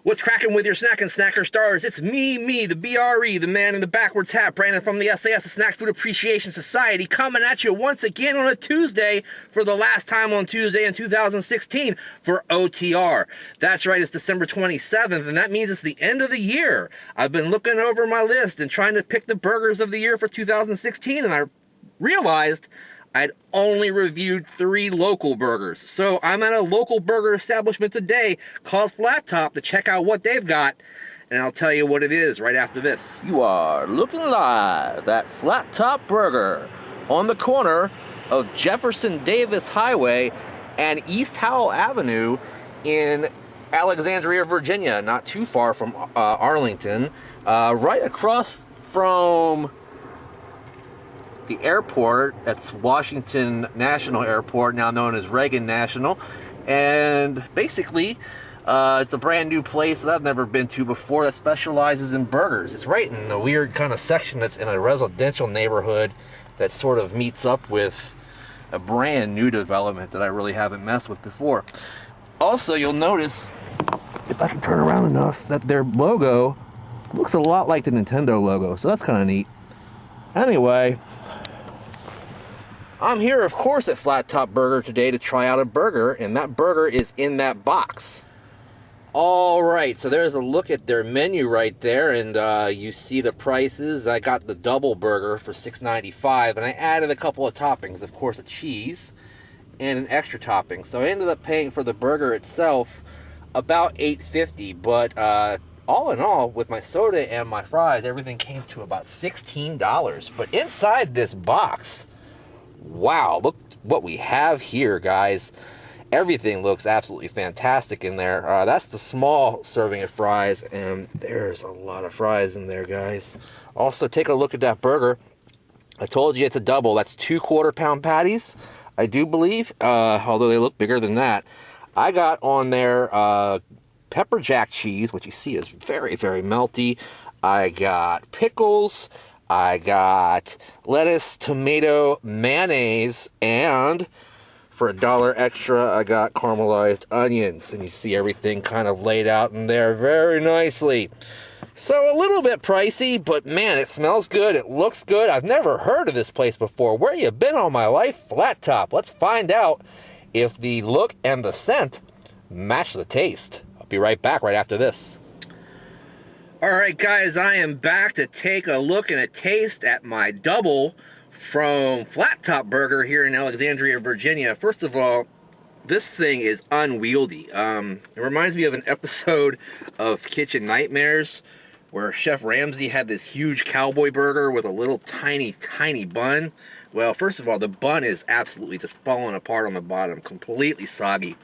What's cracking with your snacking snacker stars? It's me, the BRE, the man in the backwards hat, Brandon from the sAs, the Snack Food Appreciation Society, coming at you once again on a Tuesday for the last time on Tuesday in 2016 for OtR. That's right, it's December 27th, and that means it's the end of the year. I've been looking over my list and trying to pick the burgers of the year for 2016, and I realized I'd only reviewed 3 local burgers. So I'm at a local burger establishment today called Flat Top to check out what they've got, and I'll tell you what it is right after this. You are looking live at Flat Top Burger on the corner of Jefferson Davis Highway and East Howell Avenue in Alexandria, Virginia, not too far from Arlington, right across from the airport. That's Washington National Airport, now known as Reagan National. And basically, it's a brand new place that I've never been to before that specializes in burgers. It's right in a weird kind of section that's in a residential neighborhood that sort of meets up with a brand new development that I really haven't messed with before. Also, you'll notice, if I can turn around enough, that their logo looks a lot like the Nintendo logo, so that's kind of neat. Anyway, I'm here, of course, at Flat Top Burger today to try out a burger, and that burger is in that box. All right, so there's a look at their menu right there, and you see the prices. I got the double burger for $6.95, and I added a couple of toppings, of course, a cheese and an extra topping. So I ended up paying for the burger itself about $8.50, but all in all, with my soda and my fries, everything came to about $16. But inside this box, wow, look what we have here, guys. Everything looks absolutely fantastic in there. That's the small serving of fries, and there's a lot of fries in there, guys. Also, take a look at that burger. I told you it's a double. That's 2 quarter-pound patties, I do believe, although they look bigger than that. I got on there pepper jack cheese, which you see is very, very melty. I got pickles. I got lettuce, tomato, mayonnaise, and for $1 extra, I got caramelized onions. And you see everything kind of laid out in there very nicely. So a little bit pricey, but man, it smells good. It looks good. I've never heard of this place before. Where you been all my life? Flat Top. Let's find out if the look and the scent match the taste. I'll be right back right after this. Alright guys, I am back to take a look and a taste at my double from Flat Top Burger here in Alexandria, Virginia. First of all, this thing is unwieldy. It reminds me of an episode of Kitchen Nightmares where Chef Ramsay had this huge cowboy burger with a little tiny bun. Well, first of all, the bun is absolutely just falling apart on the bottom, completely soggy.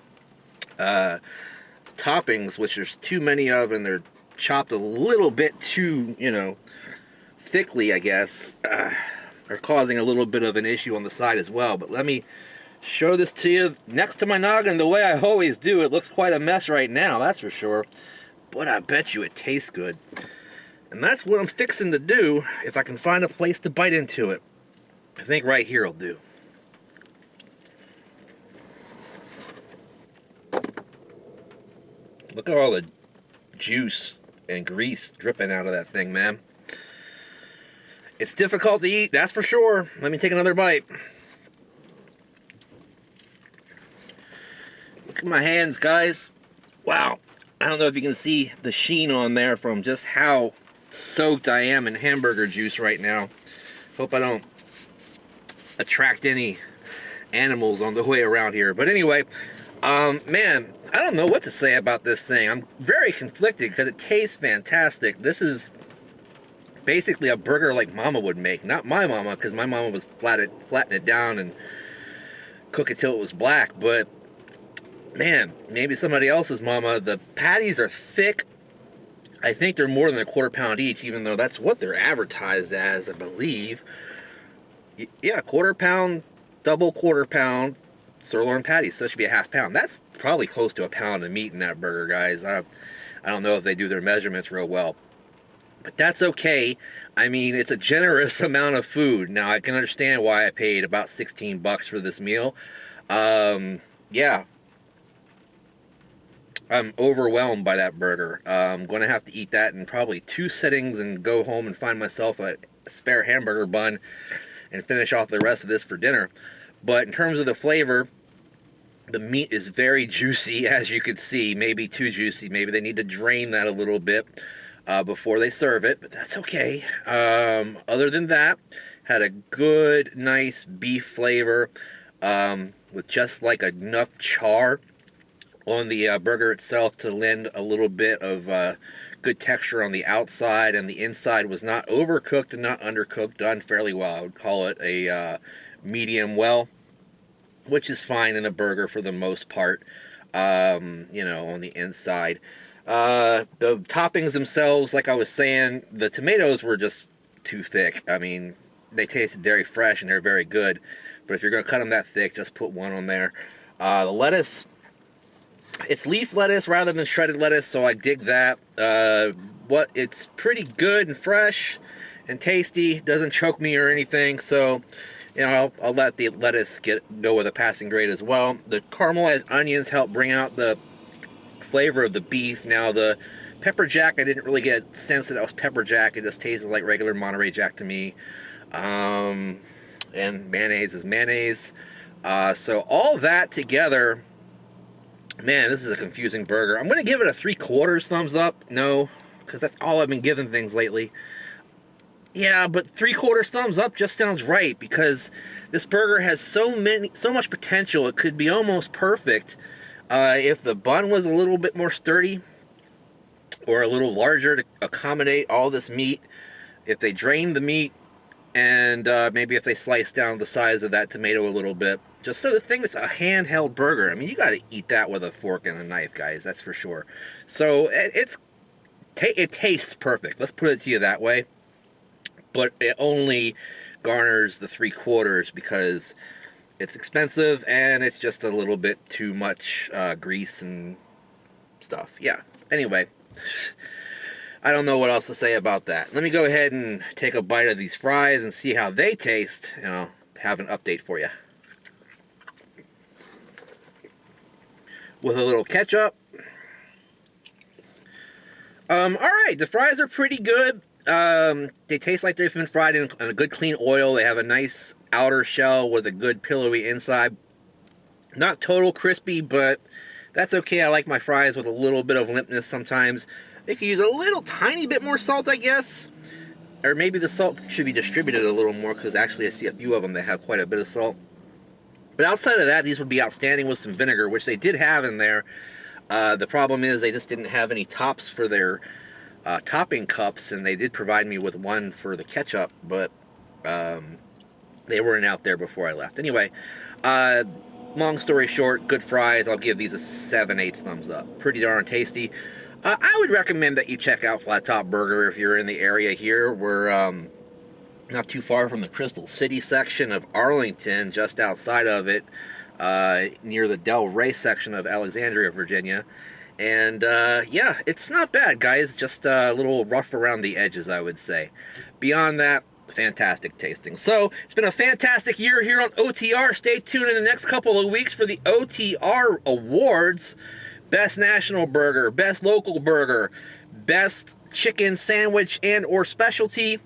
Toppings, which there's too many of, and they're chopped a little bit too, thickly, I guess, are causing a little bit of an issue on the side as well. But let me show this to you next to my noggin the way I always do. It looks quite a mess right now, that's for sure. But I bet you it tastes good. And that's what I'm fixing to do if I can find a place to bite into it. I think right here will do. Look at all the juice and grease dripping out of that thing, man. It's difficult to eat, that's for sure. Let me take another bite. Look at my hands, guys. Wow. I don't know if you can see the sheen on there from just how soaked I am in hamburger juice right now. Hope I don't attract any animals on the way around here. But anyway, man, I don't know what to say about this thing. I'm very conflicted because it tastes fantastic. This is basically a burger like Mama would make. Not my mama, because my mama was flatten it down and cook it till it was black. But man, maybe somebody else's mama. The patties are thick. I think they're more than a quarter-pound each, even though that's what they're advertised as, I believe. Yeah, quarter-pound, double quarter-pound sirloin patties, so it should be a half-pound. That's probably close to a pound of meat in that burger, guys. I don't know if they do their measurements real well. But that's okay. I mean, it's a generous amount of food. Now, I can understand why I paid about $16 for this meal. Yeah. I'm overwhelmed by that burger. I'm going to have to eat that in probably 2 sittings and go home and find myself a spare hamburger bun and finish off the rest of this for dinner. But in terms of the flavor, the meat is very juicy, as you can see. Maybe too juicy. Maybe they need to drain that a little bit before they serve it, but that's okay. Other than that, had a good, nice beef flavor with just like enough char on the burger itself to lend a little bit of good texture on the outside, and the inside was not overcooked and not undercooked, done fairly well. I would call it a medium well, which is fine in a burger for the most part, on the inside. The toppings themselves, like I was saying, the tomatoes were just too thick. I mean, they tasted very fresh and they're very good, but if you're going to cut them that thick, just put one on there. The lettuce, it's leaf lettuce rather than shredded lettuce, so I dig that. It's pretty good and fresh and tasty. Doesn't choke me or anything, so I'll let the lettuce go with a passing grade as well. The caramelized onions help bring out the flavor of the beef. Now the pepper jack, I didn't really get a sense that was pepper jack. It just tasted like regular Monterey Jack to me. And mayonnaise is mayonnaise. So all that together, man, this is a confusing burger. I'm going to give it a 3/4 thumbs up. No, because that's all I've been giving things lately. Yeah, but 3/4 thumbs up just sounds right, because this burger has so much potential. It could be almost perfect if the bun was a little bit more sturdy or a little larger to accommodate all this meat. If they drained the meat, and maybe if they sliced down the size of that tomato a little bit, just so the thing is a handheld burger. I mean, you got to eat that with a fork and a knife, guys. That's for sure. So it tastes perfect. Let's put it to you that way. But it only garners the 3/4 because it's expensive and it's just a little bit too much grease and stuff. Yeah. Anyway, I don't know what else to say about that. Let me go ahead and take a bite of these fries and see how they taste, and I'll have an update for you. With a little ketchup. Alright, the fries are pretty good. They taste like they've been fried in a good clean oil. They have a nice outer shell with a good pillowy inside. Not total crispy, but that's okay. I like my fries with a little bit of limpness sometimes. They could use a little tiny bit more salt, I guess. Or maybe the salt should be distributed a little more, because actually I see a few of them that have quite a bit of salt. But outside of that, these would be outstanding with some vinegar, which they did have in there. The problem is they just didn't have any tops for their topping cups, and they did provide me with one for the ketchup, but they weren't out there before I left. Anyway, long story short, good fries. I'll give these a 7/8 thumbs up. Pretty darn tasty. I would recommend that you check out Flat Top Burger if you're in the area here. We're not too far from the Crystal City section of Arlington, just outside of it, near the Del Rey section of Alexandria, Virginia. And yeah, it's not bad, guys. Just a little rough around the edges, I would say. Beyond that, fantastic tasting. So it's been a fantastic year here on OTR. Stay tuned in the next couple of weeks for the OTR Awards. Best National Burger, Best Local Burger, Best Chicken Sandwich and or Specialty,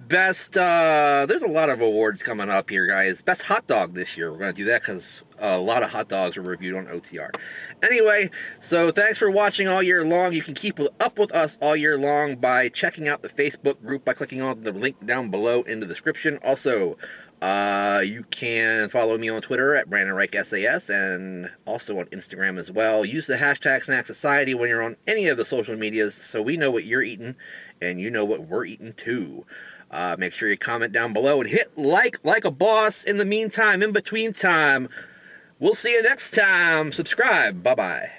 Best, there's a lot of awards coming up here, guys. Best Hot Dog this year. We're going to do that because a lot of hot dogs are reviewed on OTR. Anyway, so thanks for watching all year long. You can keep up with us all year long by checking out the Facebook group by clicking on the link down below in the description. Also, you can follow me on Twitter at Brandon Reich SAS, and also on Instagram as well. Use the hashtag Snack Society when you're on any of the social medias so we know what you're eating and you know what we're eating too. Make sure you comment down below and hit like a boss. In the meantime, in between time, we'll see you next time. Subscribe. Bye-bye.